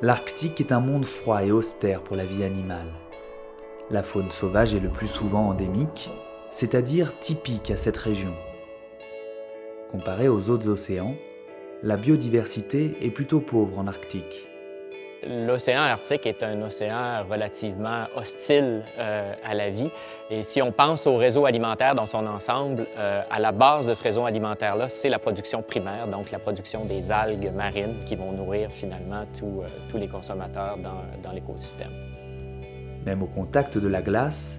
L'Arctique est un monde froid et austère pour la vie animale. La faune sauvage est le plus souvent endémique, c'est-à-dire typique à cette région. Comparée aux autres océans, la biodiversité est plutôt pauvre en Arctique. L'océan Arctique est un océan relativement hostile à la vie. Et si on pense au réseau alimentaire dans son ensemble, à la base de ce réseau alimentaire-là, c'est la production primaire, donc la production des algues marines qui vont nourrir finalement tous les consommateurs dans l'écosystème. Même au contact de la glace,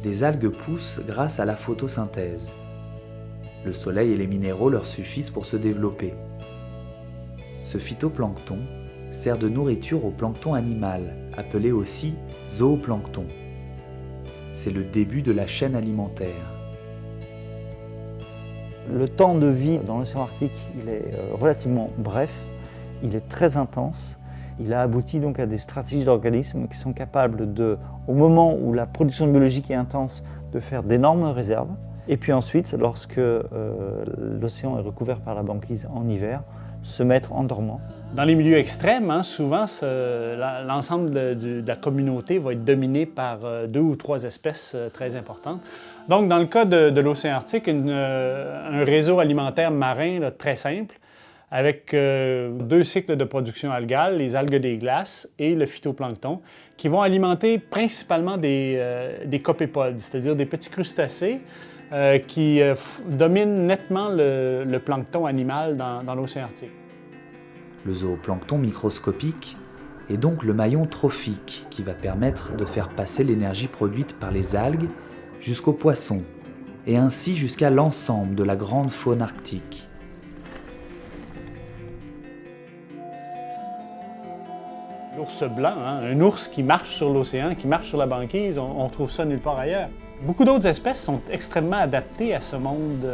des algues poussent grâce à la photosynthèse. Le soleil et les minéraux leur suffisent pour se développer. Ce phytoplancton sert de nourriture au plancton animal, appelé aussi zooplancton. C'est le début de la chaîne alimentaire. Le temps de vie dans l'océan Arctique, il est relativement bref, il est très intense. Il a abouti donc à des stratégies d'organismes qui sont capables de, au moment où la production biologique est intense, de faire d'énormes réserves. Et puis ensuite, lorsque l'océan est recouvert par la banquise en hiver, se mettre en dormance. Dans les milieux extrêmes, souvent, l'ensemble de la communauté va être dominé par 2 ou 3 espèces très importantes. Donc, dans le cas de l'océan Arctique, un réseau alimentaire marin là, très simple, avec 2 cycles de production algale, les algues des glaces et le phytoplancton, qui vont alimenter principalement des copépodes, c'est-à-dire des petits crustacés, qui domine nettement le plancton animal dans l'océan Arctique. Le zooplancton microscopique est donc le maillon trophique qui va permettre de faire passer l'énergie produite par les algues jusqu'aux poissons et ainsi jusqu'à l'ensemble de la grande faune arctique. L'ours blanc, un ours qui marche sur l'océan, qui marche sur la banquise, on trouve ça nulle part ailleurs. Beaucoup d'autres espèces sont extrêmement adaptées à ce monde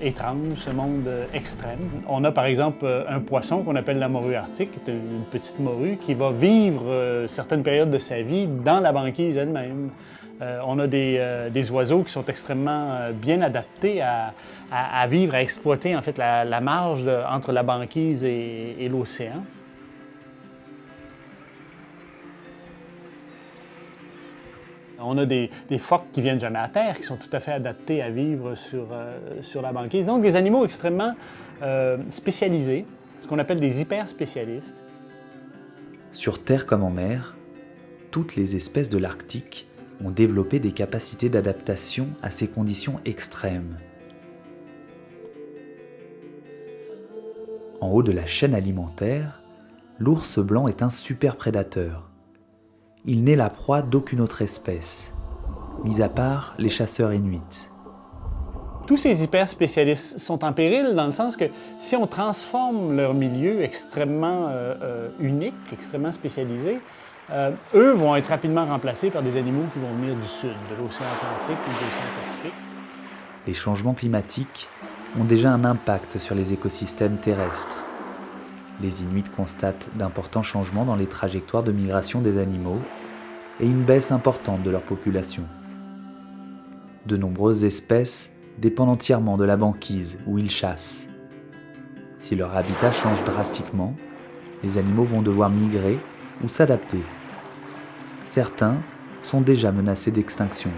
étrange, ce monde extrême. On a par exemple un poisson qu'on appelle la morue arctique, qui est une petite morue qui va vivre certaines périodes de sa vie dans la banquise elle-même. On a des oiseaux qui sont extrêmement bien adaptés à vivre, à exploiter en fait la marge entre la banquise et l'océan. On a des phoques qui viennent jamais à terre, qui sont tout à fait adaptés à vivre sur la banquise. Donc des animaux extrêmement spécialisés, ce qu'on appelle des hyperspécialistes. Sur terre comme en mer, toutes les espèces de l'Arctique ont développé des capacités d'adaptation à ces conditions extrêmes. En haut de la chaîne alimentaire, l'ours blanc est un super prédateur. Il n'est la proie d'aucune autre espèce, mis à part les chasseurs inuits. Tous ces hyperspécialistes sont en péril dans le sens que si on transforme leur milieu extrêmement unique, extrêmement spécialisé, eux vont être rapidement remplacés par des animaux qui vont venir du sud, de l'océan Atlantique ou de l'océan Pacifique. Les changements climatiques ont déjà un impact sur les écosystèmes terrestres. Les Inuits constatent d'importants changements dans les trajectoires de migration des animaux et une baisse importante de leur population. De nombreuses espèces dépendent entièrement de la banquise où ils chassent. Si leur habitat change drastiquement, les animaux vont devoir migrer ou s'adapter. Certains sont déjà menacés d'extinction.